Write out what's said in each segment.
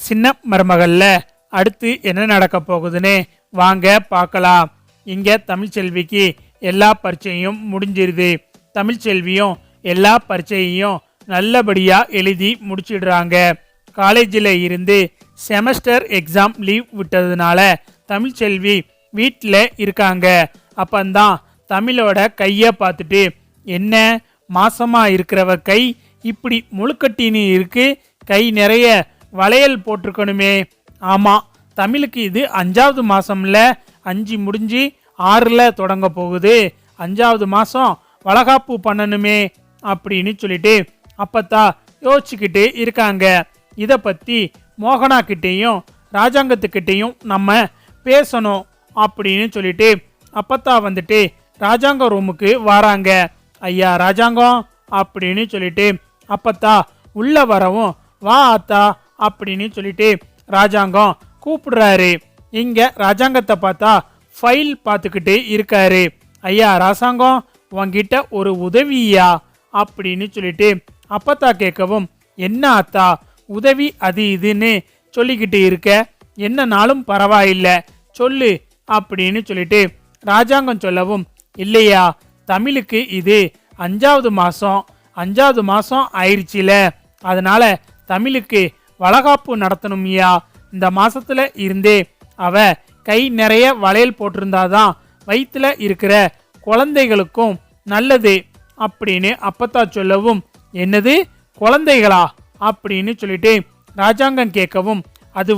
சின்ன மருமகள்ல அடுத்து என்ன நடக்க போகுதுன்னு வாங்க பார்க்கலாம். இங்க தமிழ்ச்செல்விக்கு எல்லா பரீட்சையும் முடிஞ்சிருது. தமிழ்ச்செல்வியும் எல்லா பரீட்சையையும் நல்லபடியா எழுதி முடிச்சிடுறாங்க. காலேஜில் இருந்து செமஸ்டர் எக்ஸாம் லீவ் விட்டதுனால தமிழ்ச்செல்வி வீட்டில் இருக்காங்க. அப்பந்தான் தமிழோட கையை பார்த்துட்டு, என்ன மாசமா இருக்கிறவ கை இப்படி முழுக்கட்டின்னு இருக்கு, கை நிறைய வளையல் போட்டிருக்கணுமே. ஆமாம், தமிழுக்கு இது 5வது மாசம்ல, 5 முடிஞ்சு 6ல் தொடங்க போகுது. 5வது மாசம் வளகாப்பு பண்ணணுமே அப்படின்னு சொல்லிட்டு அப்பத்தா யோசிச்சுக்கிட்டு இருக்காங்க. இதை பற்றி மோகனா கிட்டேயும் ராஜாங்கத்துக்கிட்டேயும் நம்ம பேசணும் அப்படின்னு சொல்லிட்டு அப்பத்தா வந்துட்டு ராஜாங்க ரூமுக்கு வராங்க. ஐயா ராஜாங்கம் அப்படின்னு சொல்லிட்டு அப்பத்தா உள்ள வரவும், வா ஆத்தா அப்படின்னு சொல்லிட்டு ராஜாங்கம் கூப்பிடுறாரு. இங்க ராஜாங்கத்தை பார்த்தா ஃபைல் பார்த்துக்கிட்டு இருக்காரு. ஐயா ராஜாங்கம், உங்ககிட்ட ஒரு உதவியா அப்படின்னு சொல்லிட்டு அப்பத்தா கேட்கவும், என்ன ஆத்தா உதவி அது இதுன்னு சொல்லிக்கிட்டு இருக்க, என்னனாலும் பரவாயில்ல சொல்லு அப்படின்னு சொல்லிட்டு ராஜாங்கம் சொல்லவும், இல்லையா தமிழுக்கு இது 5வது மாசம், 5வது மாசம் ஆயிடுச்சுல, அதனால தமிழுக்கு வளகாப்பு நடத்தணும்யா. இந்த மாசத்துல இருந்தே அவ கை நிறைய வளையல் போட்டிருந்தாதான் வயிற்றுல இருக்கிற குழந்தைகளுக்கும் நல்லது அப்படின்னு அப்பத்தா சொல்லவும், என்னது குழந்தைகளா அப்படின்னு சொல்லிட்டு ராஜாங்கம் கேட்கவும், அது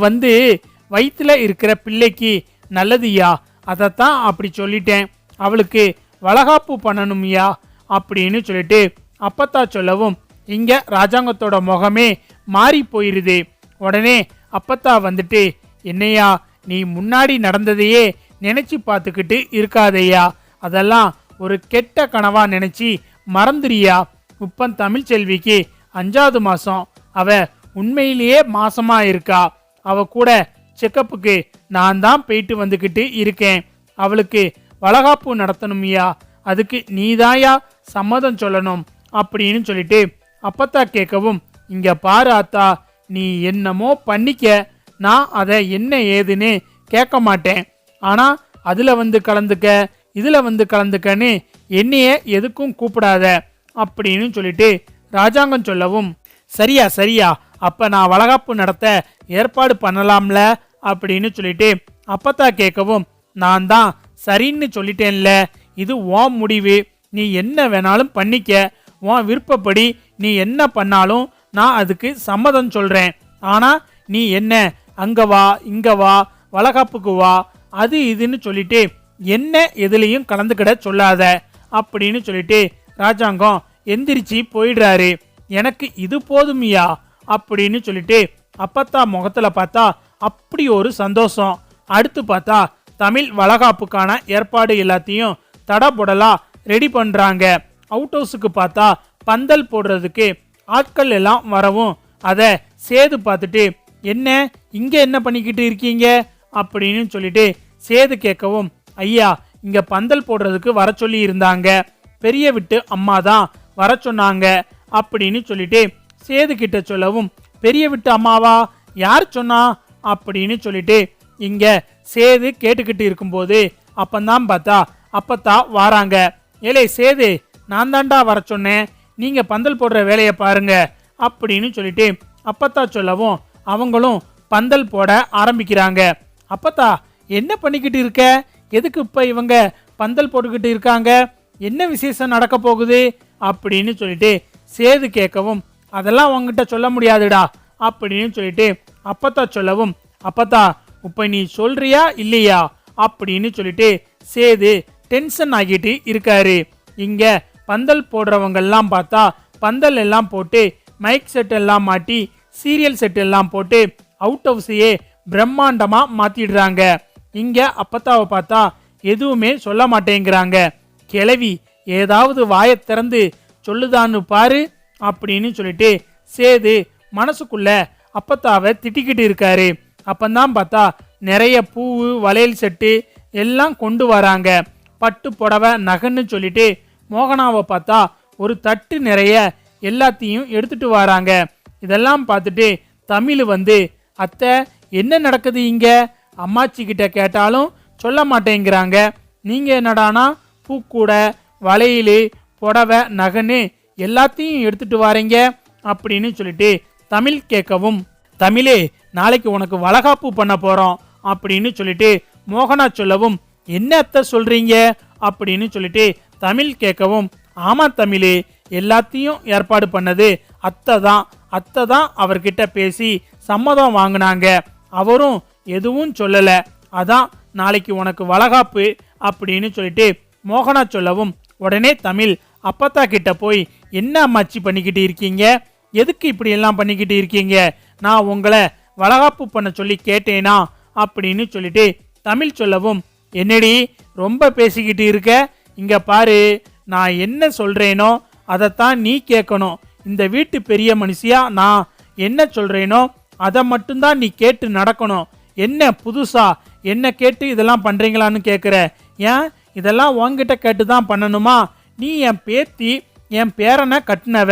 வயிற்றுல இருக்கிற பிள்ளைக்கு நல்லதுயா, அதைத்தான் அப்படி சொல்லிட்டேன், அவளுக்கு வளகாப்பு பண்ணணும்யா அப்படின்னு சொல்லிட்டு அப்பத்தா சொல்லவும், இங்க ராஜாங்கத்தோட முகமே மாறி போயிருது. உடனே அப்பத்தா வந்துட்டு, என்னையா நீ முன்னாடி நடந்ததையே நினைச்சு பார்த்துக்கிட்டு இருக்காதையா, அதெல்லாம் ஒரு கெட்ட கனவா நினைச்சு மறந்துறியா. இப்ப தமிழ்ச்செல்விக்கு 5வது மாசம், அவ உண்மையிலேயே மாசமா இருக்கா. அவ கூட செக்கப்புக்கு நான் தான் போயிட்டு வந்துக்கிட்டு இருக்கேன். அவளுக்கு வளகாப்பு நடத்தணும்யா, அதுக்கு நீதாயா சம்மதம் சொல்லணும் அப்படின்னு சொல்லிட்டு அப்பத்தா கேட்கவும், இங்க பாரு ஆத்தா, நீ என்னமோ பண்ணிக்க, நான் அதை என்ன ஏதுன்னு கேட்க மாட்டேன். ஆனா அதுல கலந்துக்க, இதுல கலந்துக்கன்னு என்னைய எதுக்கும் கூப்பிடாத அப்படின்னு சொல்லிட்டு ராஜாங்கம் சொல்லவும், சரியா சரியா, அப்ப நான் வளகாப்பு நடத்த ஏற்பாடு பண்ணலாம்ல அப்படின்னு சொல்லிட்டு அப்பத்தா கேட்கவும், நான் தான் சரின்னு சொல்லிட்டேன்ல, இது உன் முடிவு, நீ என்ன வேணாலும் பண்ணிக்க, உன் விருப்பப்படி நீ என்ன பண்ணாலும் நான் அதுக்கு சம்மதம் சொல்றேன். ஆனா நீ என்ன அங்க வா இங்க வா வளகாப்புக்கு வா அது இதுன்னு சொல்லிட்டு என்ன எதுலையும் கலந்துக்கிட சொல்லாத அப்படின்னு சொல்லிட்டு ராஜாங்கம் எந்திரிச்சு போயிடுறாரு. எனக்கு இது போதுமியா அப்படின்னு சொல்லிட்டு அப்பத்தா முகத்துல பார்த்தா அப்படி ஒரு சந்தோஷம். அடுத்து பார்த்தா தமிழ் வளகாப்புக்கான ஏற்பாடு எல்லாத்தையும் தடபுடலா ரெடி பண்றாங்க. அவுட் ஹவுஸுக்கு பார்த்தா பந்தல் போடுறதுக்கு ஆட்கள் எல்லாம் வரவும், அதை சேது பார்த்துட்டு, என்ன இங்க என்ன பண்ணிக்கிட்டு இருக்கீங்க அப்படின்னு சொல்லிட்டு சேது கேட்கவும், ஐயா இங்க பந்தல் போடுறதுக்கு வர சொல்லி இருந்தாங்க, பெரிய விட்டு அம்மா தான் வர சொன்னாங்க அப்படின்னு சொல்லிட்டு சேது கிட்ட சொல்லவும், பெரிய விட்டு அம்மாவா, யார் சொன்னா அப்படின்னு சொல்லிட்டு இங்க சேது கேட்டுக்கிட்டு இருக்கும்போது அப்பந்தான் பார்த்தா அப்பத்தா வாராங்க. ஏலே சேது, நான் தாண்டா வர சொன்னேன், நீங்க பந்தல் போடுற வேலையை பாருங்க அப்படின்னு சொல்லிட்டு அப்பத்தா சொல்லவும், அவங்களும் பந்தல் போட ஆரம்பிக்கிறாங்க. அப்பத்தா என்ன பண்ணிக்கிட்டு இருக்க, எதுக்கு இப்ப இவங்க பந்தல் போட்டுக்கிட்டு இருக்காங்க, என்ன விசேஷம் நடக்க போகுது அப்படின்னு சொல்லிட்டு சேது கேட்கவும், அதெல்லாம் உங்ககிட்ட சொல்ல முடியாதுடா அப்படின்னு சொல்லிட்டு அப்பத்தா சொல்லவும், அப்பத்தா இப்ப நீ சொல்றியா இல்லையா அப்படின்னு சொல்லிட்டு சேது டென்ஷன் ஆகிட்டு இருக்காரு. இங்க பந்தல் போடுறவங்கெல்லாம் பார்த்தா பந்தல் எல்லாம் போட்டு மைக் செட் எல்லாம் மாட்டி சீரியல் செட் எல்லாம் போட்டு அவுட் ஹவுஸையே பிரம்மாண்டமா மாத்திடுறாங்க. இங்க அப்பத்தாவை பார்த்தா எதுவுமே சொல்ல மாட்டேங்கிறாங்க. கிளவி ஏதாவது வாயை திறந்து சொல்லுதான்னு பாரு அப்படின்னு சொல்லிட்டு சேது மனசுக்குள்ள அப்பத்தாவை திட்டிக்கிட்டு இருக்காரு. அப்பந்தான் பார்த்தா நிறைய பூவு வளையல் செட்டு எல்லாம் கொண்டு வராங்க. பட்டு புடவை நகைன்னு சொல்லிட்டு மோகனாவை பார்த்தா ஒரு தட்டு நிறைய எல்லாத்தையும் எடுத்துட்டு வராங்க. இதெல்லாம் பார்த்துட்டு தமிழ் அத்தை, என்ன நடக்குது இங்க? அம்மாச்சி கிட்ட கேட்டாலும் சொல்ல மாட்டேங்கிறாங்க. நீங்க என்னடானா பூக்கூடை, வளையல், புடவை, நகைன்னு எல்லாத்தையும் எடுத்துட்டு வாரீங்க அப்படின்னு சொல்லிட்டு தமிழ் கேட்கவும், தமிழே, நாளைக்கு உனக்கு வளகாப்பு பண்ண போறோம் அப்படின்னு சொல்லிட்டு மோகனா சொல்லவும், என்ன அத்தை சொல்றீங்க அப்படின்னு சொல்லிட்டு தமிழ் கேட்கவும், ஆமா தமிழே, எல்லாத்தையும் ஏற்பாடு பண்ணது அத்தை தான் அவர்கிட்ட பேசி சம்மதம் வாங்கினாங்க. அவரும் எதுவும் சொல்லல. அதான் நாளைக்கு உனக்கு வளகாப்பு அப்படின்னு சொல்லிட்டு மோகனா சொல்லவும், உடனே தமிழ் அப்பத்தா கிட்ட போய், என்ன அம்மாச்சி பண்ணிக்கிட்டு இருக்கீங்க? எதுக்கு இப்படி எல்லாம் பண்ணிக்கிட்டு இருக்கீங்க? நான் உங்களை வளகாப்பு பண்ண சொல்லி கேட்டேனா அப்படின்னு சொல்லிட்டு தமிழ் சொல்லவும், என்னடி ரொம்ப பேசிக்கிட்டு இருக்க? இங்க பாரு, நான் என்ன சொல்றேனோ அதைத்தான் நீ கேட்கணும். இந்த வீட்டு பெரிய மனுஷியா நான் என்ன சொல்றேனோ அதை மட்டும்தான் நீ கேட்டு நடக்கணும். என்ன புதுசா என்ன கேட்டு இதெல்லாம் பண்றீங்களான்னு கேட்குற? ஏன் இதெல்லாம் உன்கிட்ட கேட்டு தான் பண்ணணுமா? நீ என் பேத்தி, என் பேரனை கட்டினவ,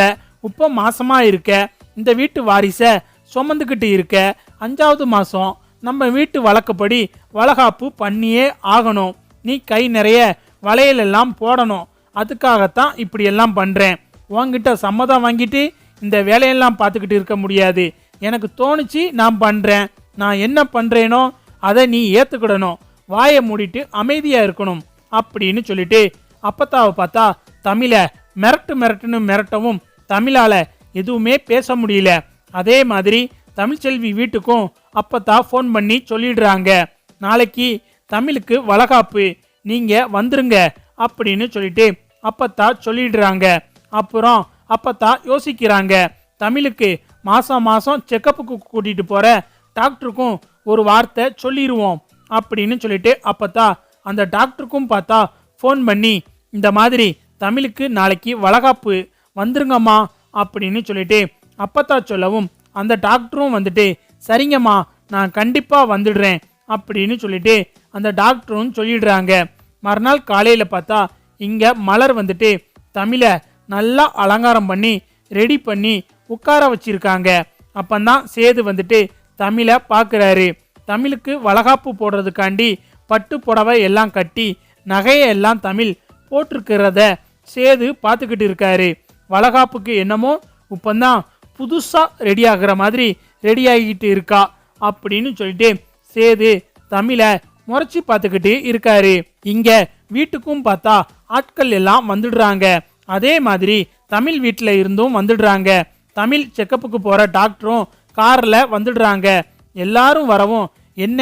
இப்போ மாசமா இருக்க, இந்த வீட்டு வாரிசை சுமந்துக்கிட்டு இருக்க, 5வது மாசம் நம்ம வீட்டு வழக்கப்படி வளகாப்பு பண்ணியே ஆகணும். நீ கை நிறைய வளையலெல்லாம் போடணும். அதுக்காகத்தான் இப்படி எல்லாம் பண்றேன். உன்கிட்ட சம்மதம் வாங்கிட்டு இந்த வேலையெல்லாம் பார்த்துக்கிட்டு இருக்க முடியாது. எனக்கு தோணுச்சு நான் பண்றேன். நான் என்ன பண்றேனோ அதை நீ ஏத்துக்கிடணும். வாயை மூடிட்டு அமைதியா இருக்கணும் அப்படின்னு சொல்லிட்டு அப்பத்தாவை பார்த்தா தமிழை மிரட்டுன்னு மிரட்டவும் தமிழால எதுவுமே பேச முடியல. அதே மாதிரி தமிழ்ச்செல்வி வீட்டுக்கும் அப்பத்தா ஃபோன் பண்ணி சொல்லிடுறாங்க, நாளைக்கு தமிழுக்கு வளகாப்பு, நீங்க வந்துருங்க அப்படின்னு சொல்லிட்டு அப்பத்தா சொல்லிடுறாங்க. அப்புறம் அப்பத்தா யோசிக்கிறாங்க, தமிழுக்கு மாசம் செக்கப்புக்கு கூட்டிட்டு போற டாக்டருக்கும் ஒரு வார்த்தை சொல்லிடுவோம் அப்படின்னு சொல்லிட்டு அப்பத்தா அந்த டாக்டருக்கும் பார்த்தா ஃபோன் பண்ணி, இந்த மாதிரி தமிழுக்கு நாளைக்கு வளகாப்பு, வந்துருங்கம்மா அப்படின்னு சொல்லிட்டு அப்பத்தா சொல்லவும், அந்த டாக்டரும் வந்துட்டு சரிங்கம்மா நான் கண்டிப்பா வந்துடுறேன் அப்படின்னு சொல்லிட்டு அந்த டாக்டரும் சொல்லிடுறாங்க. மறுநாள் காலையில பார்த்தா இங்க மலர் வந்துட்டு தமிழை நல்லா அலங்காரம் பண்ணி ரெடி பண்ணி உட்கார வச்சிருக்காங்க. அப்பந்தான் சேது வந்துட்டு தமிழை பார்க்குறாரு. தமிழுக்கு வளகாப்பு போடுறதுக்காண்டி பட்டு புடவை எல்லாம் கட்டி நகையெல்லாம் தமிழ் போட்டிருக்கிறத சேது பார்த்துக்கிட்டு இருக்காரு. வளகாப்புக்கு என்னமோ இப்பந்தான் புதுசா ரெடி ஆகுற மாதிரி ரெடி ஆகிட்டு இருக்கா அப்படின்னு சொல்லிட்டு சேது தமிழை முறைச்சி பார்த்துக்கிட்டு இருக்காரு. இங்க வீட்டுக்கும் பார்த்தா ஆட்கள் எல்லாம் வந்துடுறாங்க. அதே மாதிரி தமிழ் வீட்டில் இருந்தும் வந்துடுறாங்க. தமிழ் செக்கப்புக்கு போற டாக்டரும் கார்ல வந்துடுறாங்க. எல்லாரும் வரவும், என்ன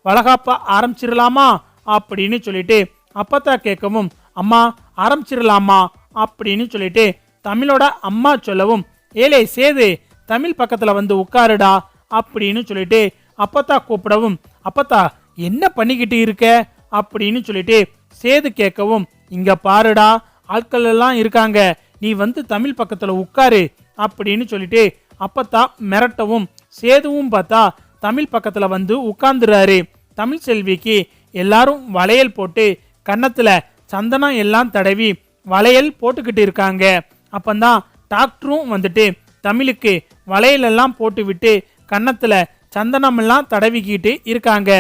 வளகாப்பா ஆரம்பிச்சிடலாமா அப்படின்னு சொல்லிட்டு அப்பத்தா கேட்கவும், அம்மா ஆரம்பிச்சிடலாமா அப்படின்னு சொல்லிட்டு தமிழோட அம்மா சொல்லவும், ஏலே சேது, தமிழ் பக்கத்துல வந்து உட்காருடா அப்படின்னு சொல்லிட்டு அப்பத்தா கூப்பிடவும், அப்பத்தா என்ன பண்ணிக்கிட்டு இருக்க அப்படின்னு சொல்லிட்டு சேது கேட்கவும், இங்க பாருடா, ஆட்கள் எல்லாம் இருக்காங்க, நீ வந்து தமிழ் பக்கத்துல உட்காரு அப்படின்னு சொல்லிட்டு அப்பத்தா மிரட்டவும், சேதுவும் பார்த்தா தமிழ் பக்கத்துல வந்து உட்கார்ந்துறாரு. தமிழ் செல்விக்கு எல்லாரும் வளையல் போட்டு கன்னத்துல சந்தனம் எல்லாம் தடவி வளையல் போட்டுக்கிட்டு இருக்காங்க. அப்பந்தான் டாக்டரும் வந்துட்டு தமிழுக்கு வளையல் எல்லாம் போட்டு விட்டு கன்னத்துல சந்தனம் எல்லாம் தடவிக்கிட்டு இருக்காங்க.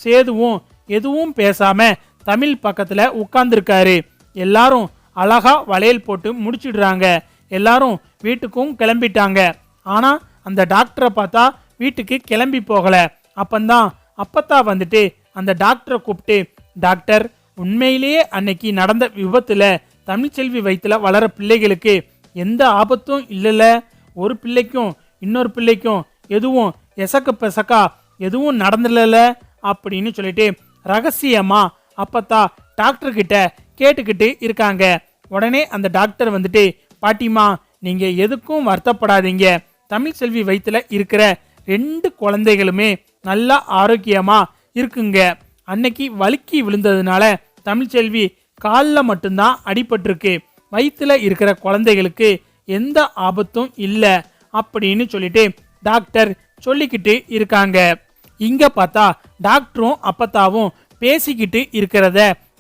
சேதுவும் எதுவும் பேசாம தமிழ் பக்கத்துல உட்கார்ந்துருக்காரு. எல்லாரும் அழகா வளையல் போட்டு முடிச்சிடுறாங்க. எல்லாரும் வீட்டுக்கும் கிளம்பிட்டாங்க. ஆனா அந்த டாக்டரை பார்த்தா வீட்டுக்கு கிளம்பி போகல. அப்பந்தான் அப்பத்தா வந்துட்டு அந்த டாக்டரை கூப்பிட்டு, டாக்டர், உண்மையிலேயே அன்னைக்கு நடந்த விபத்துல தமிழ்ச்செல்வி வயித்துல வளர பிள்ளைகளுக்கு எந்த ஆபத்தும் இல்லைல்ல, ஒரு பிள்ளைக்கும் இன்னொரு பிள்ளைக்கும் எதுவும் எசக்க பெசக்கா எதுவும் நடந்துடல அப்படின்னு சொல்லிட்டு ரகசியமா அப்பத்தா டாக்டர் கிட்ட கேட்டுக்கிட்டு இருக்காங்க. உடனே அந்த டாக்டர் வந்துட்டு, பாட்டிமா, நீங்க எதுக்கும் வருத்தப்படாதீங்க, தமிழ்ச்செல்வி வயித்துல இருக்கிற 2 குழந்தைகளுமே நல்லா ஆரோக்கியமா இருக்குங்க. அன்னைக்கு வழுக்கி விழுந்ததுனால தமிழ்ச்செல்வி காலில் மட்டும்தான் அடிபட்டிருக்கு, வயிற்றுல இருக்கிற குழந்தைகளுக்கு எந்த ஆபத்தும் இல்லை அப்படின்னு சொல்லிட்டு டாக்டர் சொல்லிக்கிட்டு இருக்காங்க. இங்க பார்த்தா டாக்டரும் அப்பத்தாவும் பேசிக்கிட்டு இருக்கிறத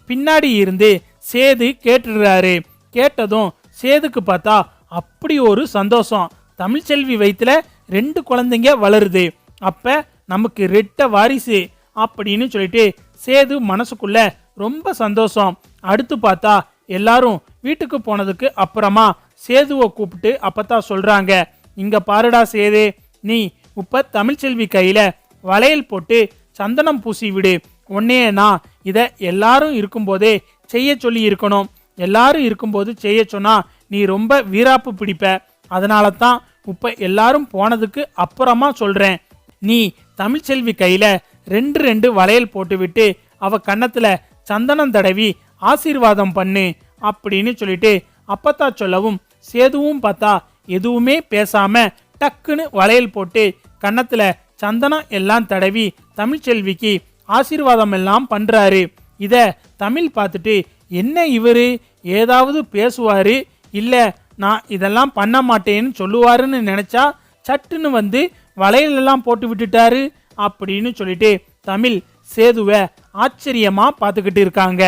பின்னாடி இருந்து சேது கேட்டுறாரு. கேட்டதும் சேதுக்கு பார்த்தா அப்படி ஒரு சந்தோஷம். தமிழ்ச்செல்வி வயிற்றுல 2 குழந்தைங்க வளருது அப்ப நமக்கு ரெட்ட வாரிசு அப்படின்னு சொல்லிட்டு சேது மனசுக்குள்ள ரொம்ப சந்தோஷம். அடுத்து பார்த்தா எல்லாரும் வீட்டுக்கு போனதுக்கு அப்புறமா சேதுவை கூப்பிட்டு அப்பதான் சொல்றாங்க, இங்க பாருடா சேது, நீ இப்ப தமிழ்ச்செல்வி கையில வளையல் போட்டு சந்தனம் பூசி விடு. உன்னையே நான் இத எல்லாரும் இருக்கும்போதே செய்ய சொல்லி இருக்கணும். எல்லாரும் இருக்கும்போது செய்ய சொன்னா நீ ரொம்ப வீராப்பு பிடிப்ப. அதனால தான் இப்ப எல்லாரும் போனதுக்கு அப்புறமா சொல்றேன். நீ தமிழ்ச்செல்வி கையில ரெண்டு வளையல் போட்டு விட்டு அவ கன்னத்துல சந்தனம் தடவி ஆசீர்வாதம் பண்ணு அப்படின்னு சொல்லிட்டு அப்பத்தா சொல்லவும் சேதுவும் பார்த்தா எதுவுமே பேசாம டக்குன்னு வளையல் போட்டு கன்னத்துல சந்தனம் எல்லாம் தடவி தமிழ்ச்செல்விக்கு ஆசீர்வாதம் எல்லாம் பண்றாரு. இத தமிழ் பார்த்துட்டு என்ன இவரு ஏதாவது பேசுவாரு, இல்ல நான் இதெல்லாம் பண்ண மாட்டேன்னு சொல்லுவாருன்னு நினைச்சா சட்டுன்னு வந்து வளையல் எல்லாம் போட்டு விட்டுட்டாரு அப்படின்னு சொல்லிட்டு தமிழ் சேதுவை ஆச்சரியமா பார்த்துக்கிட்டு இருக்காங்க.